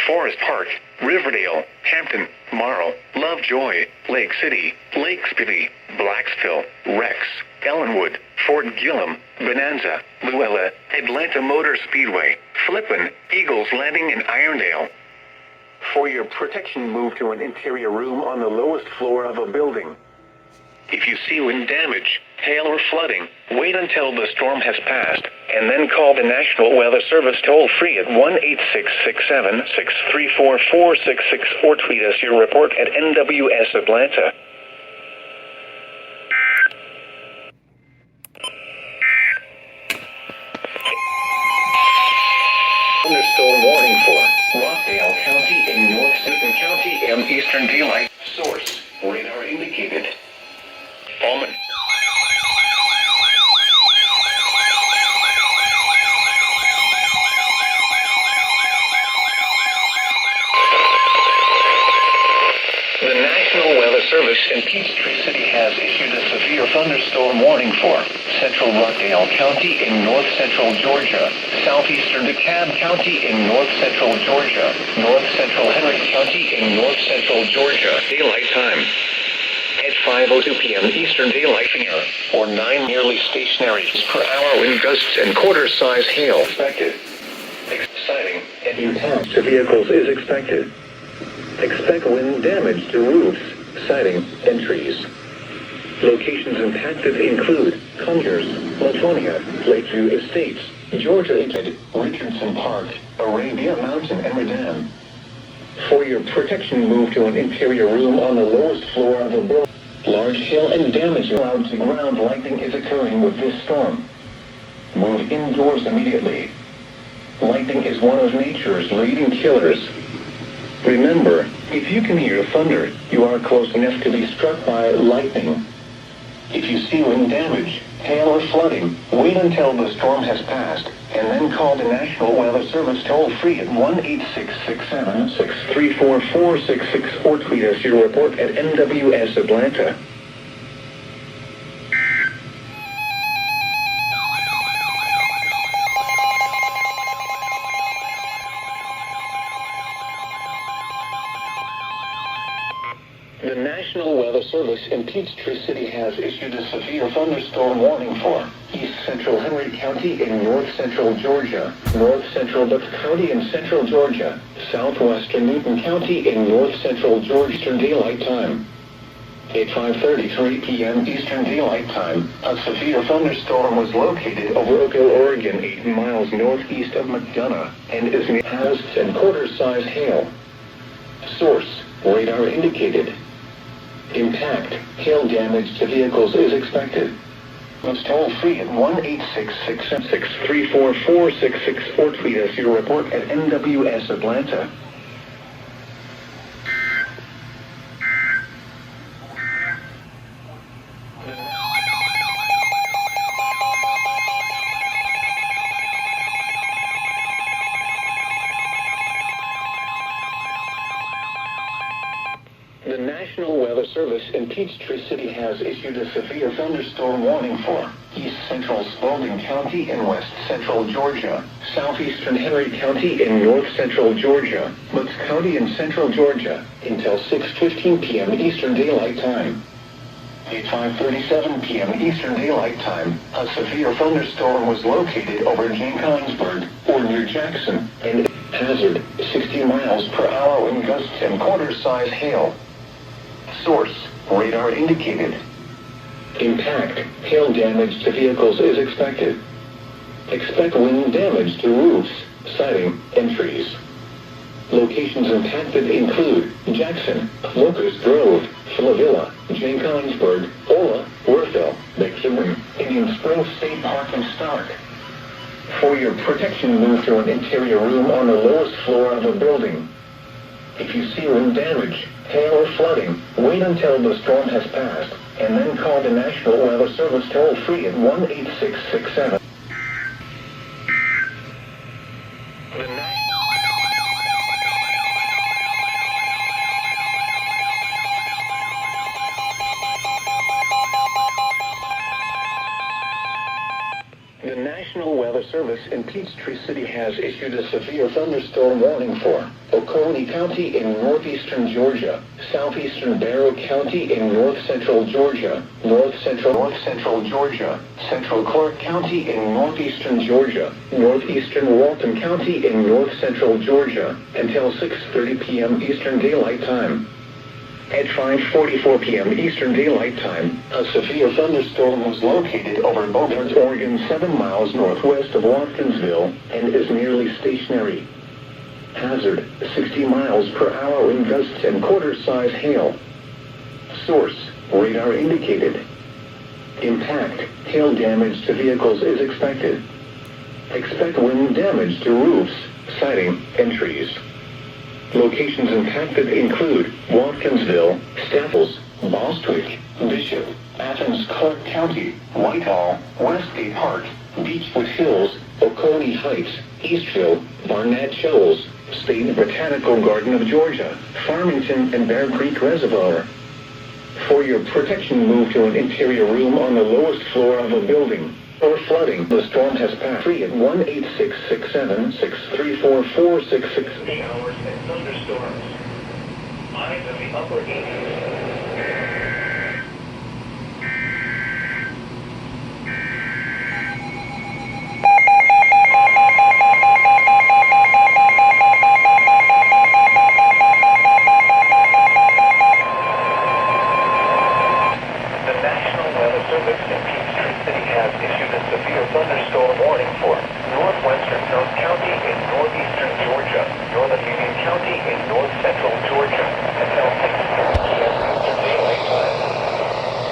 Forest Park, Riverdale, Hampton, Marl, Lovejoy, Lake City, Lake Spivey, Blacksville, Rex, Ellenwood, Fort Gillum, Bonanza, Luella, Atlanta Motor Speedway, Flippin, Eagles Landing, and Irondale. For your protection, move to an interior room on the lowest floor of a building. If you see wind damage, hail, or flooding, wait until the storm has passed, and then call the National Weather Service toll-free at 1-866-7-634-4664 or tweet us your report at NWS Atlanta. Thunderstorm warning for Rockdale County in North Sutton County and Eastern Daylight. Source, radar indicated. Almond. The National Weather Service in Peachtree City has issued a severe thunderstorm warning for central Rockdale County in north central Georgia, southeastern DeKalb County in north central Georgia, north central Henry County in north central Georgia. Daylight time at 5:02 p.m. Eastern Daylight Hour, or 9 nearly stationary per hour wind gusts and quarter-size hail expected. Sighting and impact to vehicles is expected. Expect wind damage to roofs, siding, and trees. Locations impacted include Conyers, Latonia, Lakeview Estates, Georgia Richardson Park, Arabia Mountain, and Redan. For your protection, move to an interior room on the lowest floor of a building. Large hail and damage allowed to ground lightning is occurring with this storm. Move indoors immediately. Lightning is one of nature's leading killers. Remember, if you can hear thunder, you are close enough to be struck by lightning. If you see wind damage, hail, or flooding, wait until the storm has passed, and then call the National Weather Service toll-free at 1-866-7-634-4664 or tweet us your report at NWS Atlanta. The National Weather Service in Peachtree City has issued a severe thunderstorm warning for East Central Henry County in North Central Georgia, North Central Bucks County in Central Georgia, Southwestern Newton County in North Central Georgia. Eastern Daylight Time. At 5:33 p.m. Eastern Daylight Time, a severe thunderstorm was located over Rockdale, Oregon, 8 miles northeast of McDonough, and is near house and quarter-size hail. Source, radar indicated. Impact, hail damage to vehicles is expected. Let's toll free at 1-866-634-4664 or tweet us your report at NWS Atlanta. The National Weather Service in Peachtree City has issued a severe thunderstorm warning for East Central Spalding County in West Central Georgia, Southeastern Henry County in North Central Georgia, Bucks County in Central Georgia, until 6:15 p.m. Eastern Daylight Time. At 5:37 p.m. Eastern Daylight Time, a severe thunderstorm was located over Jenkinsburg, or near Jackson, and hazard 60 miles per hour in gusts and quarter-size hail. Source, radar indicated. Impact, hail damage to vehicles is expected. Expect wind damage to roofs, siding, and trees. Locations impacted include Jackson, Locust Grove, Flavilla, Jenkinsburg, Ola, Worthville, Bixby, Indian Springs State Park, and Stark. For your protection, move to an interior room on the lowest floor of a building. If you see wind damage, hail, or flooding, wait until the storm has passed, and then call the National Weather Service toll-free at 1-866-7. The National Weather Service in Peachtree City has issued a severe thunderstorm warning for Oconee County in northeastern Georgia, southeastern Barrow County in north-central Georgia, north-central Georgia, central Clark County in northeastern Georgia, northeastern Walton County in north-central Georgia, until 6:30 p.m. Eastern Daylight Time. At 5:44 p.m. Eastern Daylight Time, a severe thunderstorm was located over Beaufort, Oregon, 7 miles northwest of Watkinsville, and is nearly stationary. Hazard, 60 miles per hour in gusts and quarter-size hail. Source, radar indicated. Impact, hail damage to vehicles is expected. Expect wind damage to roofs, siding, and trees. Locations impacted include Watkinsville, Staples, Bostwick, Bishop, Athens, Clark County, Whitehall, Westgate Park, Beechwood Hills, Oconee Heights, Eastville, Barnett Shoals, State Botanical Garden of Georgia, Farmington, and Bear Creek Reservoir. For your protection, move to an interior room on the lowest floor of a building. Or flooding, the storm has passed free at 1-866-7-634-466. 8 hours and thunderstorms. Eyes of the upper east. Severe thunderstorm warning for northwestern North County in northeastern Georgia, northern Union County in north central Georgia, until 6 p.m. Eastern Daylight Time.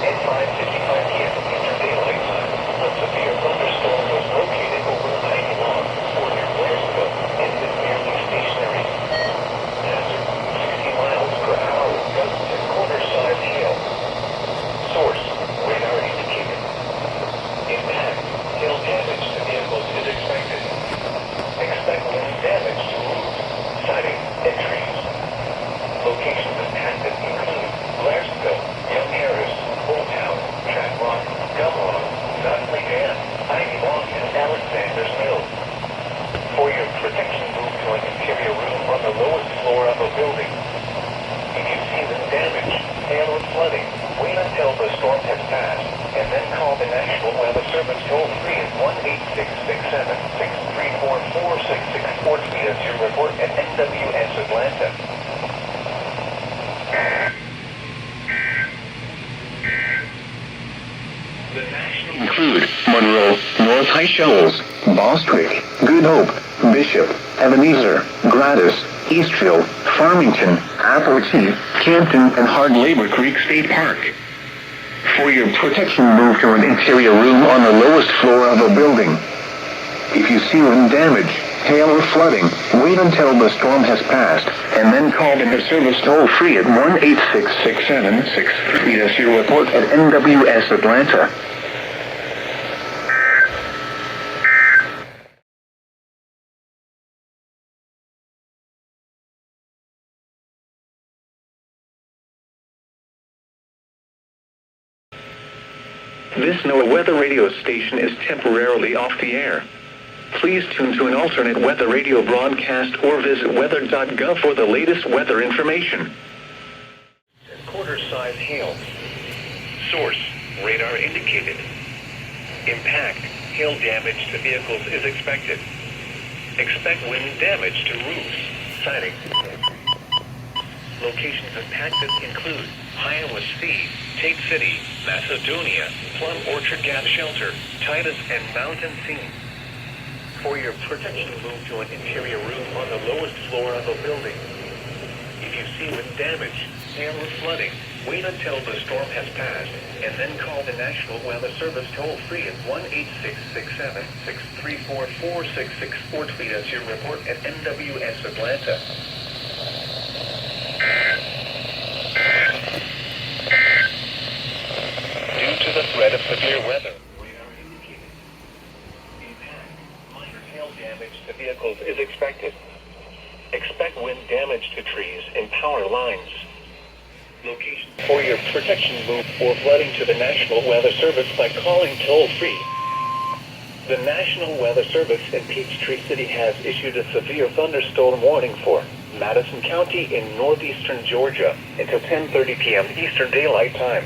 At 5:55 p.m. Eastern Daylight Time, a severe thunderstorm was located over Ivy Lawn, or near Blairsville, and is nearly stationary. Hazard, 60 miles per hour with gusts and quarter-size hail. Source, radar indicated. Impact, hail damage to vehicles is expected. Expect wind damage to roofs, siding, and trees. Locations impacted include Blairsville, Young Harris, Old Town, Track Rock, Gumrock, Godfrey Dam, Ivy Lawn, and Alexander's Mill. For your protection, move to an interior room on the lowest floor of a building. If you see wind damage, hail, or flooding, wait until the storm has passed, and then call the National Weather Service toll-free at 1-866-7-634-466 or tweet us your report at NWS Atlanta. The national include Monroe, North High Shoals, Bostwick, Good Hope, Bishop, Ebenezer, Gladys, Eastville, Farmington, Appalachian, Campton, and Hard Labor Creek State Park. For your protection, move to an interior room on the lowest floor of a building. If you see wind damage, hail, or flooding, wait until the storm has passed, and then call the service toll-free at 1-866-7-6. Tweet us your report at NWS Atlanta. This NOAA weather radio station is temporarily off the air. Please tune to an alternate weather radio broadcast or visit weather.gov for the latest weather information. Quarter-size hail. Source, radar indicated. Impact, hail damage to vehicles is expected. Expect wind damage to roofs, siding. Locations impacted include Iowa City, Tate City, Macedonia, Plum Orchard Gas Shelter, Titus, and Mountain Scene. For your protection, move to an interior room on the lowest floor of a building. If you see wind damage, hail, or flooding, wait until the storm has passed, and then call the National Weather Service toll-free at 1-866-7-634-466 or tweet us your report at NWS Atlanta. Due to the threat of severe weather, radar indicated. Impact, minor hail damage to vehicles is expected. Expect wind damage to trees and power lines. Location for your protection, move or flooding to the National Weather Service by calling toll-free. The National Weather Service in Peachtree City has issued a severe thunderstorm warning for Madison County in northeastern Georgia until 10:30 p.m. Eastern Daylight Time.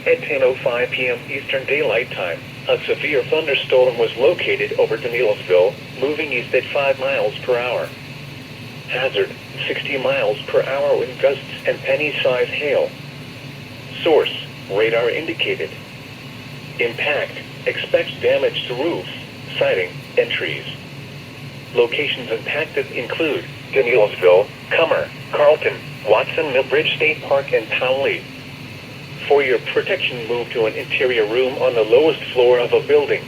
At 10:05 p.m. Eastern Daylight Time, a severe thunderstorm was located over Danielsville, moving east at 5 miles per hour. Hazard, 60 miles per hour wind gusts and penny-sized hail. Source, radar indicated. Impact, expect damage to roofs, siding, and trees. Locations impacted include Danielsville, Cummer, Carlton, Watson Mill Bridge State Park, and Townley. For your protection, move to an interior room on the lowest floor of a building.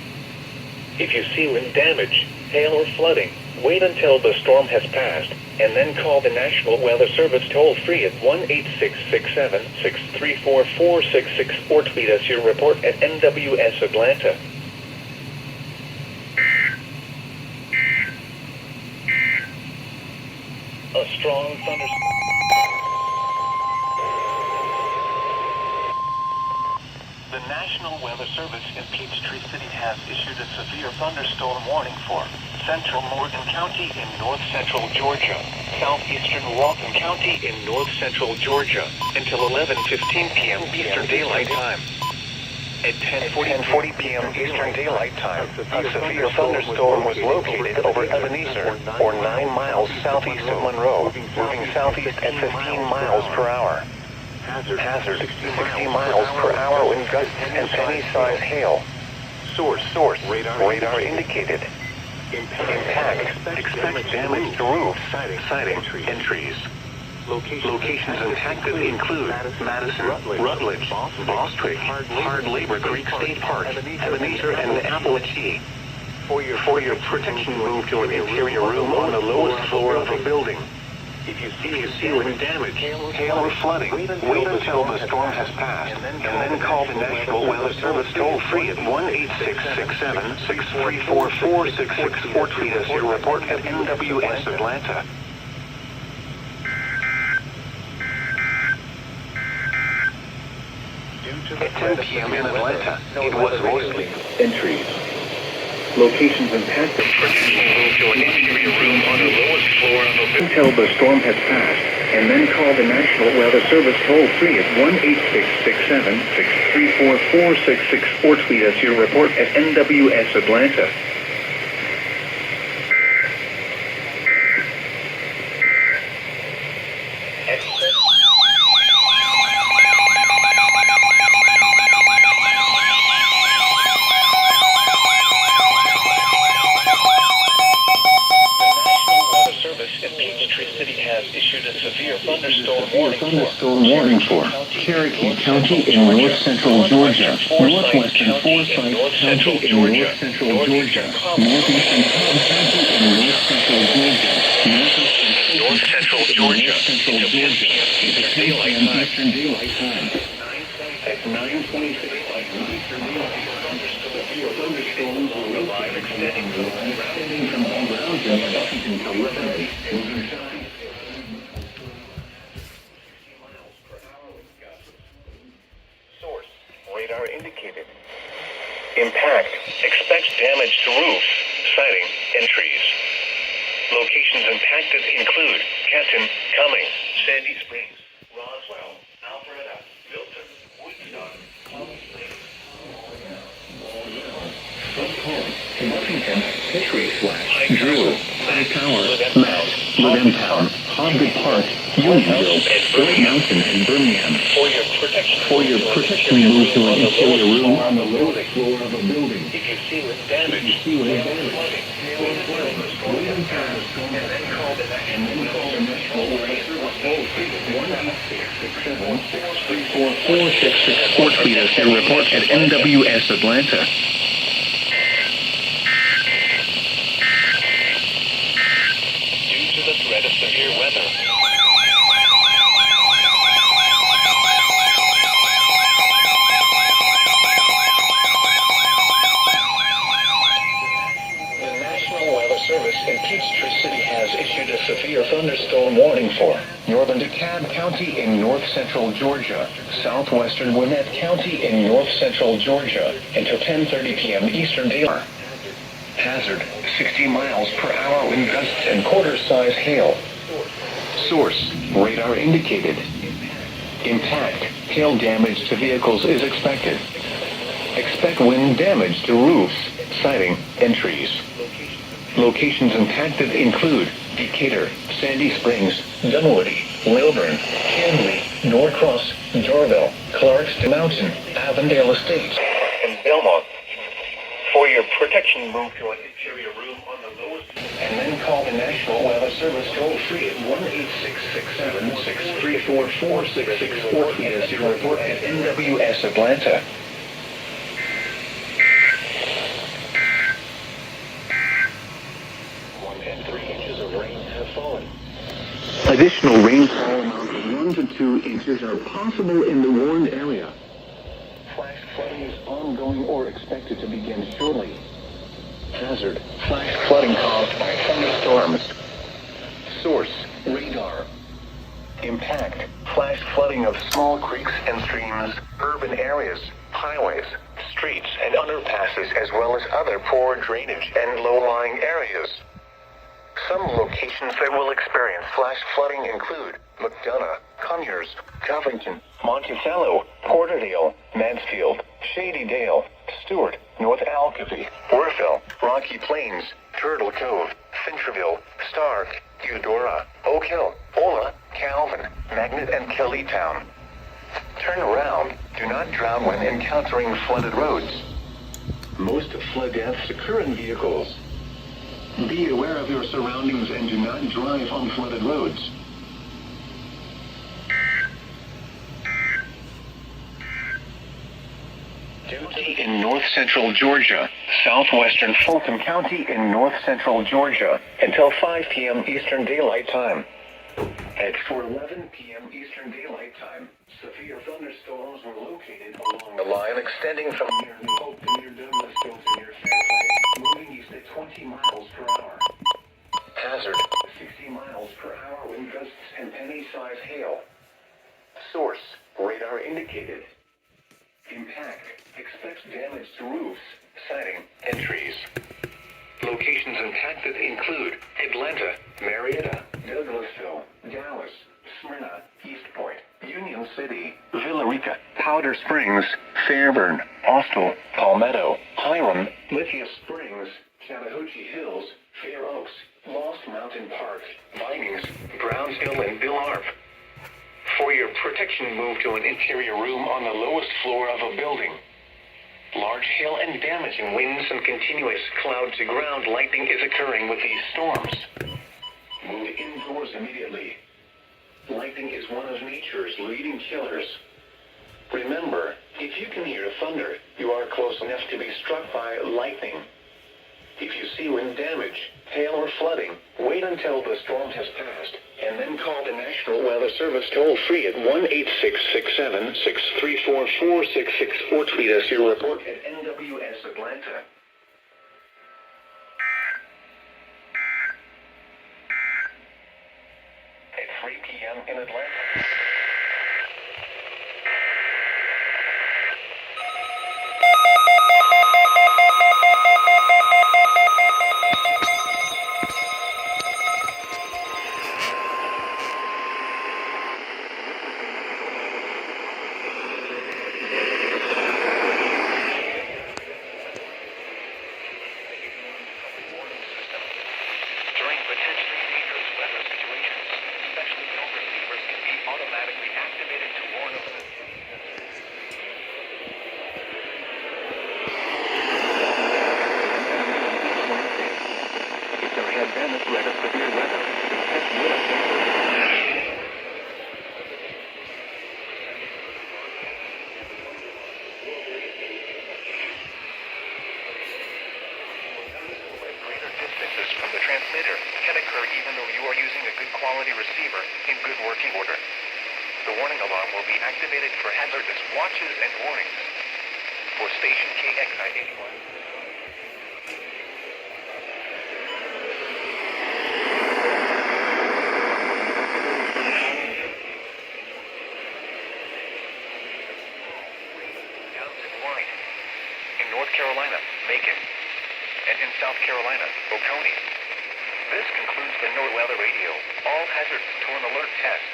If you see wind damage, hail, or flooding, wait until the storm has passed, and then call the National Weather Service toll-free at 1-866-7-634-466 or tweet us your report at NWS Atlanta. A strong thunderstorm. The National Weather Service in Peachtree City has issued a severe thunderstorm warning for central Morgan County in north-central Georgia, southeastern Walton County in north-central Georgia, until 11:15 p.m. Eastern Daylight Time. At 10:40 p.m. Eastern Daylight Time, a severe thunderstorm was located over Ebenezer, or 9 miles southeast of Monroe, moving southeast at 15 miles per hour. Hazard, 60 miles per hour wind gusts and penny-sized hail. Source, radar indicated. Impact, expect damage to roofs, siding, and trees. Locations impacted include Madison, Rutledge, Bostwick, Hard Labor Creek State Park, Ebenezer, and Appalachia. For your protection, move to an interior room on the lowest floor of a building. If you see wind damage, hail, or flooding, wait until the storm has passed, and then call the National Weather Service toll-free at 1-866-7-634-466 or tweet us your report at NWS Atlanta. At 10 p.m. in Atlanta, it was mostly entries. Locations impacted. Protection move to an interior room on the lowest floor of a building until the storm has passed, and then call the National Weather Service toll-free at 1-866-7-634-466 or tweet us your report at NWS Atlanta. Thunderstorm warning for Cherokee County in north-central Georgia, northwestern Forsyth County in north-central Georgia, northeastern Cobb County in north-central Georgia, north-central Georgia, until 10 p.m. Eastern Daylight Time. At 9:26 Eastern Daylight Time, thunderstorms will arrive, extending from all grounds in Washington to Lebanon, moving south. Radar indicated. Impact, expect damage to roofs, siding, and trees. Locations impacted include Canton, Cumming, Sandy Springs, Roswell, Alpharetta, Milton, Woodstock, Palm Springs, Buffington, Hickory Flat, Drew, Tower, Mount, Lidentown, Hobgood Park, Unionville, Great Mountain, and Birmingham. For your protection, move to an interior room on the lowest floor of a building. If you see wind damage, wait until the storm and then call the National Weather Service toll-free at 1-866-7-634-466 or tweet us your report at NWS Atlanta. Due to the threat of severe weather, in Peachtree City has issued a severe thunderstorm warning for northern DeKalb County in north-central Georgia, southwestern Gwinnett County in north-central Georgia, until 10:30 p.m. Eastern Daylight. Hazard, 60 miles per hour wind gusts and quarter-size hail. Source, radar indicated. Impact, hail damage to vehicles is expected. Expect wind damage to roofs, siding, and trees. Locations impacted include Decatur, Sandy Springs, Dunwoody, Lilburn, Canley, Norcross, Dorville, Clarkston Mountain, Avondale Estates, and Belmont. For your protection, move to an interior room on the lowest and then call the National Weather Service toll-free at 1-866-7-634-4664 or tweet us your report at NWS Atlanta. 1 and 3 inches of rain have fallen. Additional rainfall amounts of 1 to 2 inches are possible in the warned area. Flash flooding is ongoing or expected to begin shortly. Hazard, flash flooding caused by thunderstorms. Source, radar. Impact, flash flooding of small creeks and streams, urban areas, highways, streets, and underpasses, as well as other poor drainage and low-lying areas. Some locations that will experience flash flooding include McDonough, Conyers, Covington, Monticello, Porterdale, Mansfield, Shadydale, Stewart, North Alcovy, Woodville, Rocky Plains, Turtle Cove, Fincherville, Stark, Eudora, Oak Hill, Ola, Calvin, Magnet, and Kellytown. Turn around. Do not drown when encountering flooded roads. Most flood deaths occur in vehicles. Be aware of your surroundings and do not drive on flooded roads. Duty in north central Georgia, southwestern Fulton County in north central Georgia, until 5 p.m. Eastern Daylight Time. At 4:11 p.m. Eastern Daylight Time, severe thunderstorms were located along the line extending from near New Hope to near Douglasville to near Fairfield, moving east at 20 miles per hour. Hazard, 60 miles per hour wind gusts and penny-sized hail. Source, radar indicated. Impact, expect damage to roofs, siding, and trees. Locations impacted include Atlanta, Marietta, Douglasville, Dallas, Smyrna, East Point, Union City, Villarica, Powder Springs, Fairburn, Austell, Palmetto, Hiram, Lithia Springs, Chattahoochee Hills, Fair Oaks, Lost Mountain Park, Vinings, Brownsville, and Bill Arp. For your protection, move to an interior room on the lowest floor of a building. Large hail and damaging winds and continuous cloud-to-ground lightning is occurring with these storms. Move indoors immediately. Lightning is one of nature's leading killers. Remember, if you can hear thunder, you are close enough to be struck by lightning. If you see wind damage, hail, or flooding, wait until the storm has passed, and then call the National Weather Service toll-free at 1-866-7-634-4664 or tweet us your report at NWS Atlanta. At 3 p.m. in Atlanta. From the transmitter can occur even though you are using a good quality receiver in good working order. The warning alarm will be activated for hazardous watches and warnings. For station KXI81. Townsend wide. In North Carolina, Macon. And in South Carolina, Oconee. This concludes the NOAA Weather Radio. All hazards to an alert test.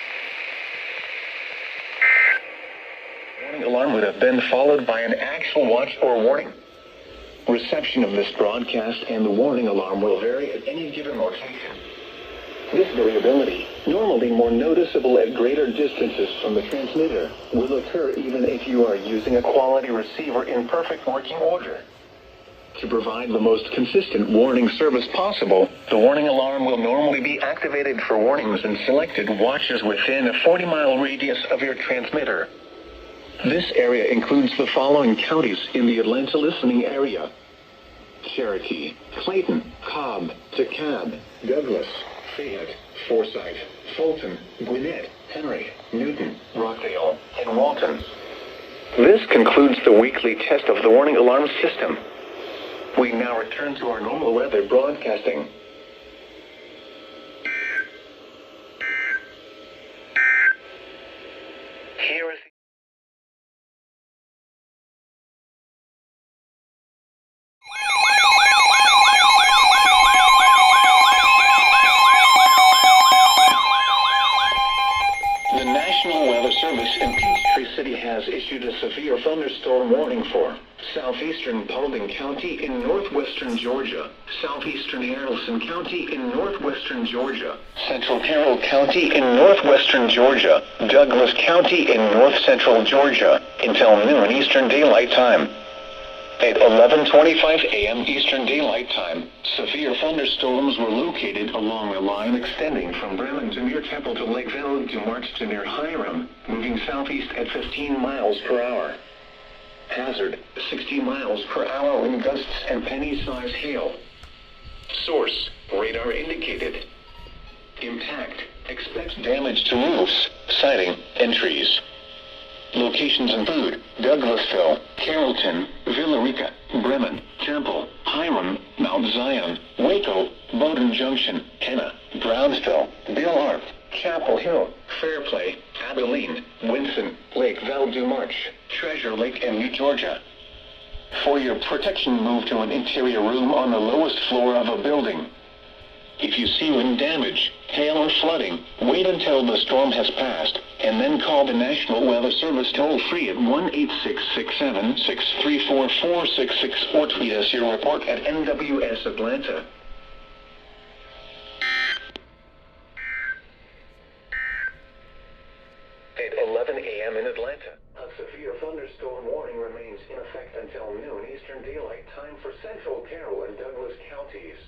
Warning alarm would have been followed by an actual watch or warning. Reception of this broadcast and the warning alarm will vary at any given location. This variability, normally more noticeable at greater distances from the transmitter, will occur even if you are using a quality receiver in perfect working order. To provide the most consistent warning service possible, the warning alarm will normally be activated for warnings in selected watches within a 40-mile radius of your transmitter. This area includes the following counties in the Atlanta listening area: Cherokee, Clayton, Cobb, DeKalb, Douglas, Fayette, Forsyth, Fulton, Gwinnett, Henry, Newton, Rockdale, and Walton. This concludes the weekly test of the warning alarm system. We now return to our normal weather broadcasting. Here is the National Weather Service in Peachtree City has issued a severe thunderstorm warning for southeastern Spalding County in northwestern Georgia, southeastern Haralson County in northwestern Georgia, central Carroll County in northwestern Georgia, Douglas County in north-central Georgia, until noon Eastern Daylight Time. At 11:25 a.m. Eastern Daylight Time, severe thunderstorms were located along the line extending from Bremen to near Temple to Lakeville to March to near Hiram, moving southeast at 15 miles per hour. Hazard, 60 miles per hour wind gusts and penny-size hail. Source, radar indicated. Impact, expect damage to roofs, siding, and trees. Locations include Douglasville, Carrollton, Villarica, Bremen, Temple, Hiram, Mount Zion, Waco, Bowdoin Junction, Henna, Brownsville, Bill Arp, Chapel Hill, Fairplay, Abilene, Winston, Lake Val-du-Marche, Treasure Lake, and New Georgia. For your protection, move to an interior room on the lowest floor of a building. If you see wind damage, hail, or flooding, wait until the storm has passed, and then call the National Weather Service toll-free at 1-866-674-4466 or tweet us your report at NWS Atlanta. At 11 a.m. in Atlanta, a severe thunderstorm warning remains in effect until noon Eastern Daylight Time for central Carroll and Douglas counties.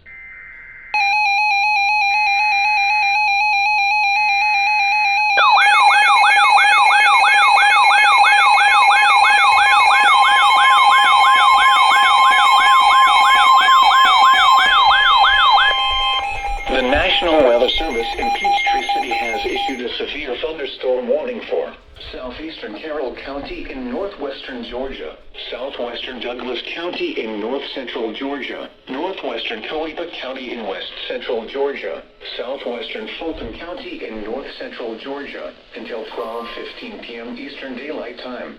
The National Weather Service in Peachtree City has issued a severe thunderstorm warning for southeastern Carroll County in northwestern Georgia, southwestern Douglas County in north-central Georgia, northwestern Coahuila County in west-central Georgia, southwestern Fulton County in north-central Georgia, until 12:15 p.m. Eastern Daylight Time.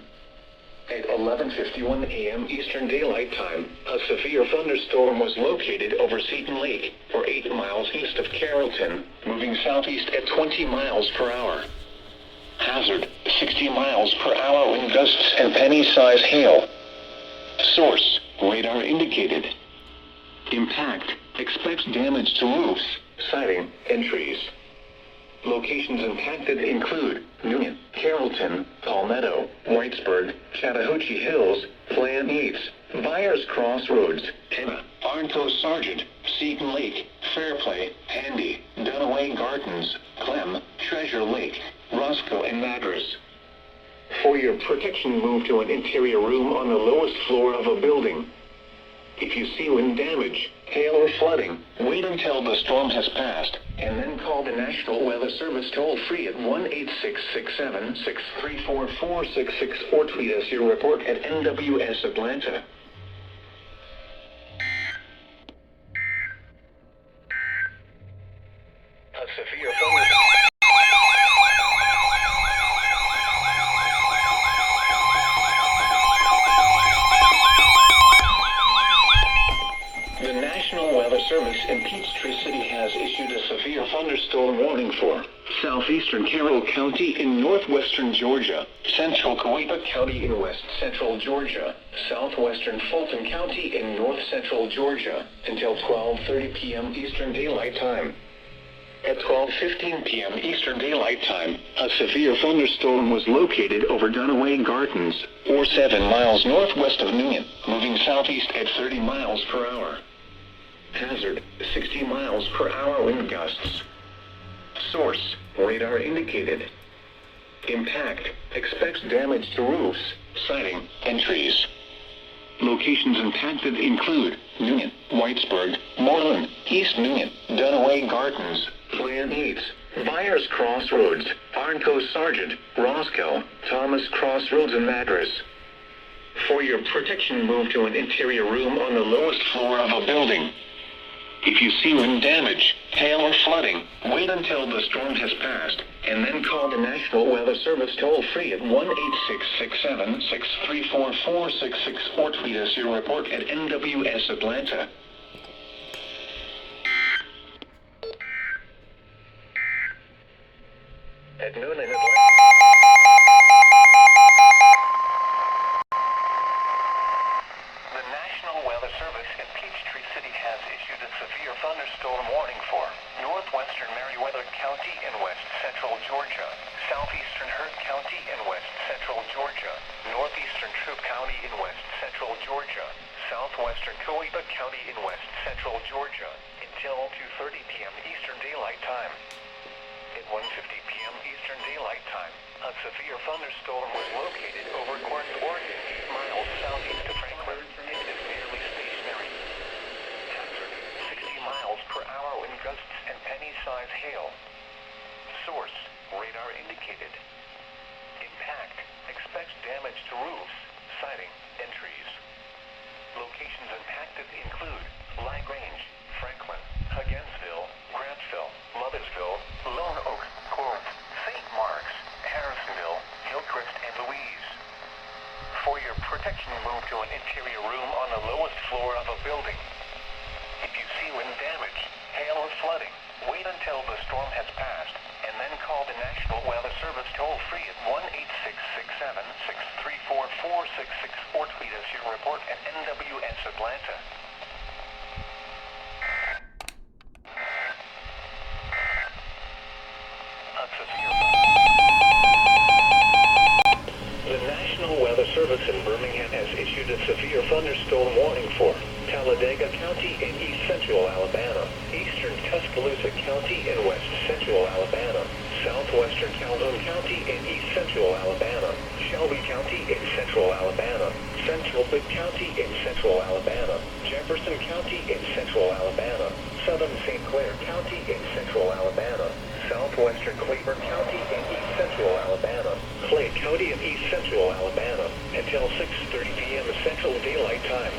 At 11:51 a.m. Eastern Daylight Time, a severe thunderstorm was located over Seton Lake, or 8 miles east of Carrollton, moving southeast at 20 miles per hour. Hazard, 60 miles per hour wind gusts and penny-size hail. Source, radar indicated. Impact, expect damage to roofs, siding, and trees. Locations impacted include Union, Carrollton, Palmetto, Whitesburg, Chattahoochee Hills, Plant Eats, Byers Crossroads, Henna, Arnto Sargent, Seton Lake, Fairplay, Handy, Dunaway Gardens, Clem, Treasure Lake, Roscoe, and Madras. For your protection, move to an interior room on the lowest floor of a building. If you see wind damage, hail, or flooding, wait until the storm has passed, and then call the National Weather Service toll-free at 1-866-763-4466 or tweet us your report at NWS Atlanta. A severe thunderstorm. The National Weather Service in Peachtree City has for southeastern Carroll County in northwestern Georgia, central Coweta County in west central Georgia, southwestern Fulton County in north central Georgia, until 12:30 p.m. Eastern Daylight Time. At 12:15 p.m. Eastern Daylight Time, a severe thunderstorm was located over Dunaway Gardens, or 7 miles northwest of Newton, moving southeast at 30 miles per hour. Hazard, 60 miles per hour wind gusts. Source, radar indicated. Impact, expects damage to roofs, siding, and trees. Locations impacted include Newton, Whitesburg, Moreland, East Newton, Dunaway Gardens, Plan 8, Byers Crossroads, Arnco Sargent, Roscoe, Thomas Crossroads, and Madras. For your protection, move to an interior room on the lowest floor of a building. If you see wind damage, hail, or flooding, wait until the storm has passed, and then call the National Weather Service toll-free at 1-866-7-634-466 or tweet us your report at NWS Atlanta. At noon in Atlanta. The National Weather Service in Peachtree City has issued a severe thunderstorm warning for northwestern Meriwether County in west central Georgia, southeastern Hurt County in west central Georgia, northeastern Troup County in west central Georgia, southwestern Coweta County in west central Georgia, until 2:30 p.m. Eastern Daylight Time. At 1:50 p.m. Eastern Daylight Time, a severe thunderstorm was located over Corinth, Oregon, 8 miles southeast of Franklin. It is nearly stationary. Hazard, 60 miles per hour wind gusts and penny-size hail. Source, radar indicated. Impact, expects damage to roofs, siding, and trees. Locations impacted include LaGrange, Franklin, Hugginsville, Grantsville, Mothersville, Lone Oak, Corinth, St. Mark's, Harrisonville, Hillcrest, and Louise. For your protection, move to an interior room on the lowest floor of a building. If you see wind damage, hail, or flooding, wait until the storm has passed, and then call the National Weather Service toll-free at 1-866-7-634-466 or tweet us your report at NWS Atlanta. The National Weather Service in Birmingham has issued a severe thunderstorm warning for Talladega County in east central Alabama, eastern Tuscaloosa County in west central Alabama, southwestern Calhoun County in east central Alabama, Shelby County in central Alabama, central Bibb County in central Alabama, Jefferson County in central Alabama, southern St. Clair County in central Alabama, southwestern Claiborne County in east central Alabama, Clay County in east central Alabama, until 6:30 p.m. Central Daylight Time.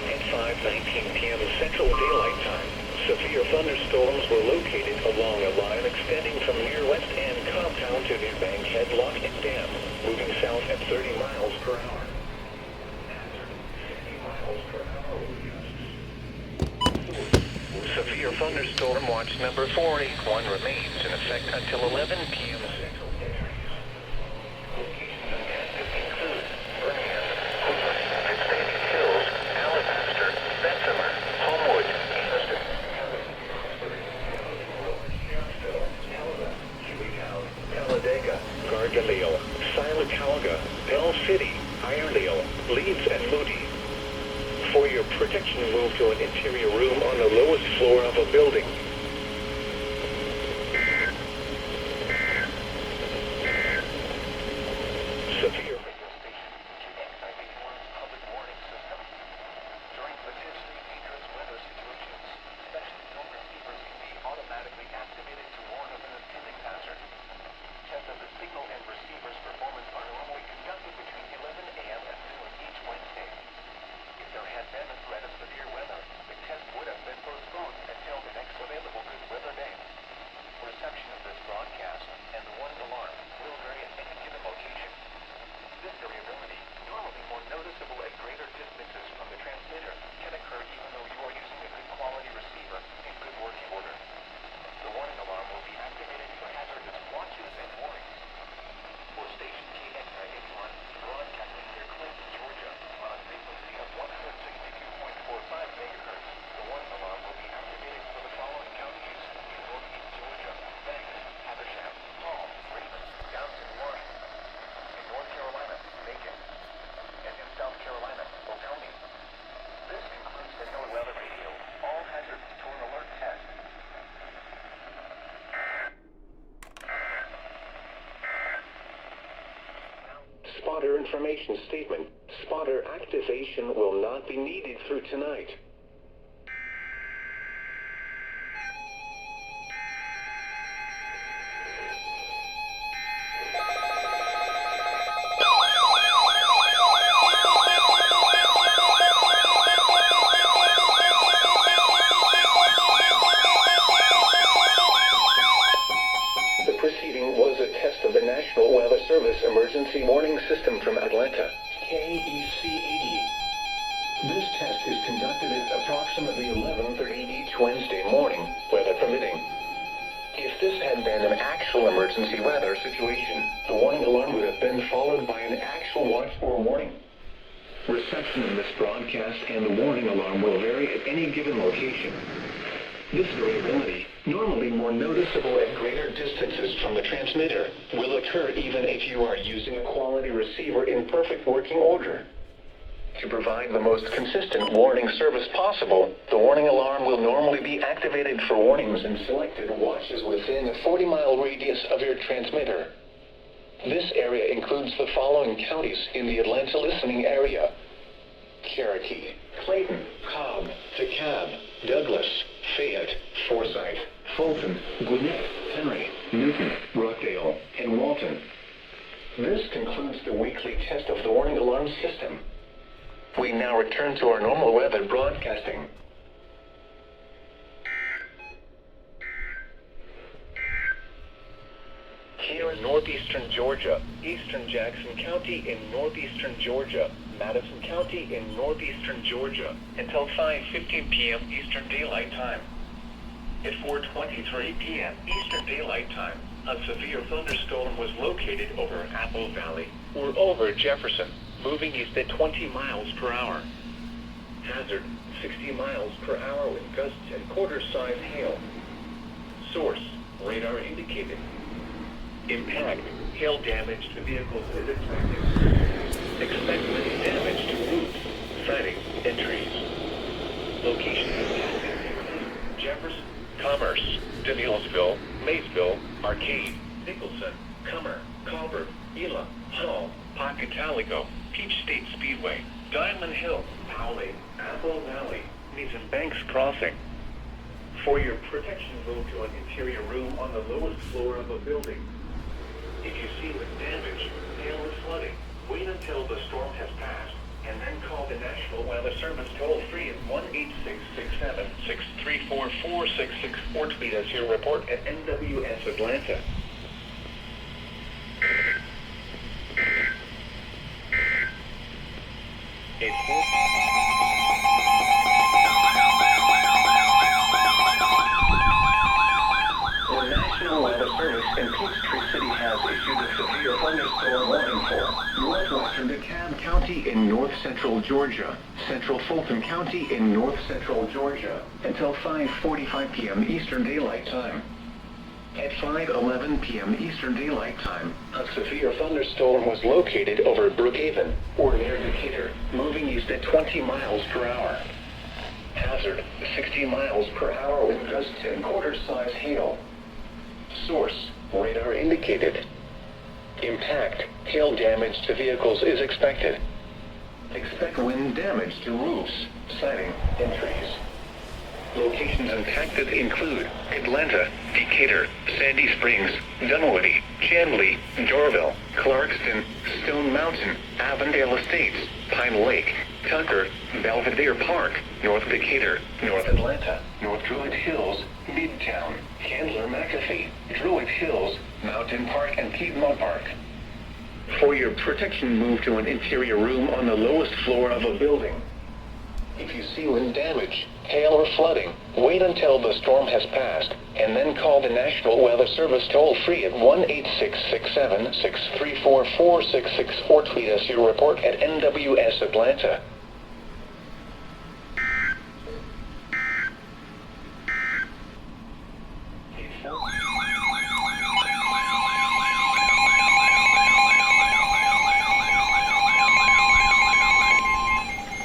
At 5:19 p.m. Central Daylight Time, severe thunderstorms were located along a line extending from near West End Compound to near Bankhead Lock and Dam, moving south at 30 miles per hour. 60 miles per hour. Severe thunderstorm watch number 481 remains in effect until 11 p.m. Central Daylight. Locations impacted include Birmingham, Hoover, Fitzpatrick Hills, Alabaster, Bessemer, Homewood, Evanston, Talladega, Gardendale, Sylacauga, Bell City, Irondale, Leeds, and Moody. For your protection, move to an interior room on the lowest floor of a building. Severe radio station KFFC public warning system. During potentially dangerous weather situations, special phone receivers can be automatically activated to warn of an impending hazard. Tests of the signal and receiver's performance are normally conducted between 11 a.m. and noon each Wednesday. If there had been a threat of severe weather, the test would have been postponed until the next available spotter information statement. Spotter activation will not be needed through tonight. Emergency warning system from Atlanta, KFFC. This test is conducted at approximately 11:30 each Wednesday morning, weather permitting. If this had been an actual emergency weather situation, the warning alarm would have been followed by an actual watch or warning. Reception of this broadcast and the warning alarm will vary at any given location. This variability, normally more noticeable at greater distances from the transmitter, will occur even if you are using a quality receiver in perfect working order. To provide the most consistent warning service possible, the warning alarm will normally be activated for warnings in selected watches within a 40-mile radius of your transmitter. This area includes the following counties in the Atlanta listening area: Cherokee, Clayton, Cobb, DeKalb, Douglas, Fayette, Forsyth, Fulton, Gwinnett, Henry, Newton, Rockdale, and Walton. This concludes the weekly test of the warning alarm system. We now return to our normal weather broadcasting. Here in northeastern Georgia, eastern Jackson County in northeastern Georgia, Madison County in northeastern Georgia, until 5:15 p.m. Eastern Daylight Time. At 4:23 p.m. Eastern Daylight Time, a severe thunderstorm was located over Apple Valley, or over Jefferson, moving east at 20 miles per hour. Hazard, 60 miles per hour with gusts and quarter-size hail. Source, radar indicated. Impact, hail damage to vehicles is expected. Expect damage to roofs, siding, and trees. Locations impacted: Jefferson, Commerce, DeNeelsville, Maysville, Arcade, Nicholson, Comer, Colbert, Ela, Hall, Pocataligo, Peach State Speedway, Diamond Hill, Powley, Apple Valley, Mason Banks Crossing. For your protection, move to an interior room on the lowest floor of a building. If you see with damage, hail, or flooding, wait until the storm has passed, and then call the National Weather Service toll-free at 1-866-7-634-4664 or tweet us your report at NWS Atlanta. The National Weather Service in Peachtree City has issued a severe thunderstorm warning for northwestern DeKalb County in north-central Georgia, central Fulton County in north-central Georgia, until 5:45 p.m. Eastern Daylight Time. At 5:11 p.m. Eastern Daylight Time, a severe thunderstorm was located over Brookhaven, or near Decatur, moving east at 20 miles per hour. Hazard, 60 miles per hour with gusts and quarter-size hail. Source, radar indicated. Impact, hail damage to vehicles is expected. Expect wind damage to roofs, siding, and trees. Locations impacted include Atlanta, Decatur, Sandy Springs, Dunwoody, Chamblee, Dorville, Clarkston, Stone Mountain, Avondale Estates, Pine Lake, Tucker, Belvedere Park, North Decatur, North Atlanta, North Druid Hills, Midtown, Candler McAfee, Druid Hills, Mountain Park, and Piedmont Park. For your protection, move to an interior room on the lowest floor of a building. If you see wind damage, hail, or flooding, wait until the storm has passed, and then call the National Weather Service toll-free at 1-866-7-634-4664 or tweet us your report at NWS Atlanta.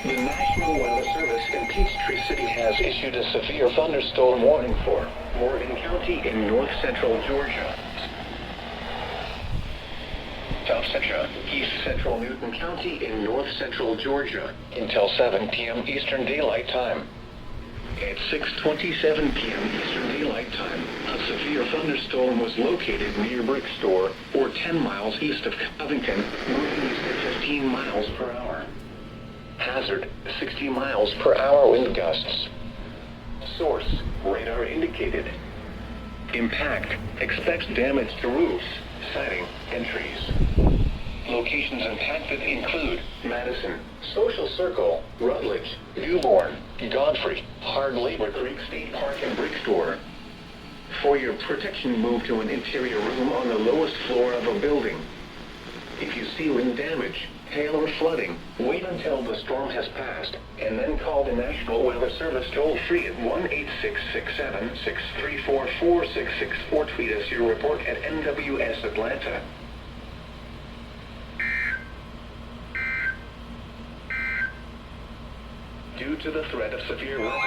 The National Weather Service in Peachtree City has issued a severe thunderstorm warning for Morgan County in north-central Georgia. South Central, East Central Newton County in North Central Georgia until 7 p.m. Eastern Daylight Time. At 6:27 p.m. Eastern Daylight Time, a severe thunderstorm was located near Brickstore, or 10 miles east of Covington, moving east at 15 miles per hour. Hazard, 60 miles per hour wind gusts. Source, radar indicated. Impact, expects damage to roofs, siding, and trees. Locations impacted include Madison, Social Circle, Rutledge, Newborn, Godfrey, Hard Labor Creek State Park, and Brickstore. For your protection, move to an interior room on the lowest floor of a building. If you see wind damage, hail, or flooding, wait until the storm has passed, and then call the National Weather Service toll-free at 1-866-7-634-4664. Tweet us your report at NWS Atlanta. Due to the threat of severe weather,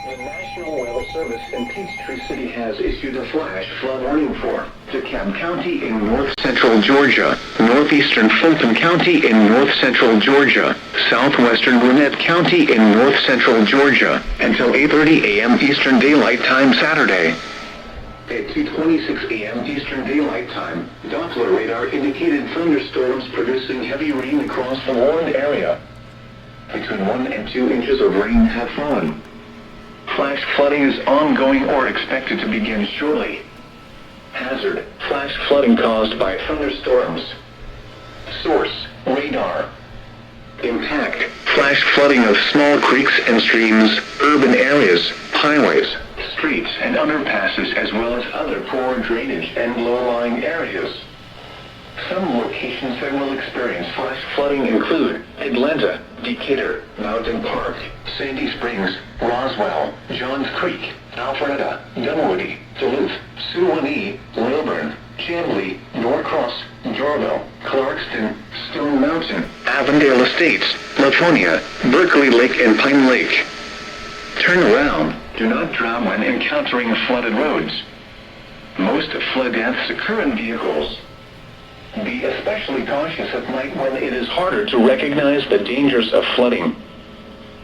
the National Weather Service in Peachtree City has issued a flash flood warning for DeKalb County in north central Georgia, northeastern Fulton County in north central Georgia, southwestern Gwinnett County in north central Georgia, until 8:30 a.m. Eastern Daylight Time Saturday. At 2:26 a.m. Eastern Daylight Time, Doppler radar indicated thunderstorms producing heavy rain across the warned area. Between 1 and 2 inches of rain have fallen. Flash flooding is ongoing or expected to begin shortly. Hazard, flash flooding caused by thunderstorms. Source, radar. Impact, flash flooding of small creeks and streams, urban areas, highways, streets, and underpasses, as well as other poor drainage and low-lying areas. Some locations that will experience flash flooding include Atlanta, Decatur, Mountain Park, Sandy Springs, Roswell, Johns Creek, Alpharetta, Dunwoody, Duluth, Suwanee, Lilburn, Chamblee, Norcross, Jorville, Clarkston, Stone Mountain, Avondale Estates, Latonia, Berkeley Lake, and Pine Lake. Turn around. Do not drown when encountering flooded roads. Most flood deaths occur in vehicles. Be especially cautious at night when it is harder to recognize the dangers of flooding.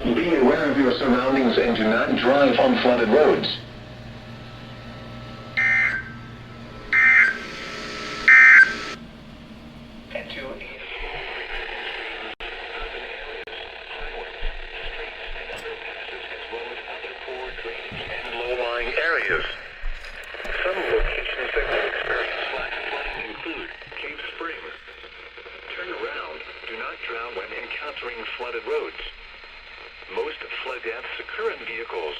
Be aware of your surroundings and do not drive on flooded roads. At 2 a.m. low-lying areas. Some locations that will experience flash flooding include Cave Springs. Turn around. Do not drown when encountering flooded roads. Most flood deaths occur in vehicles.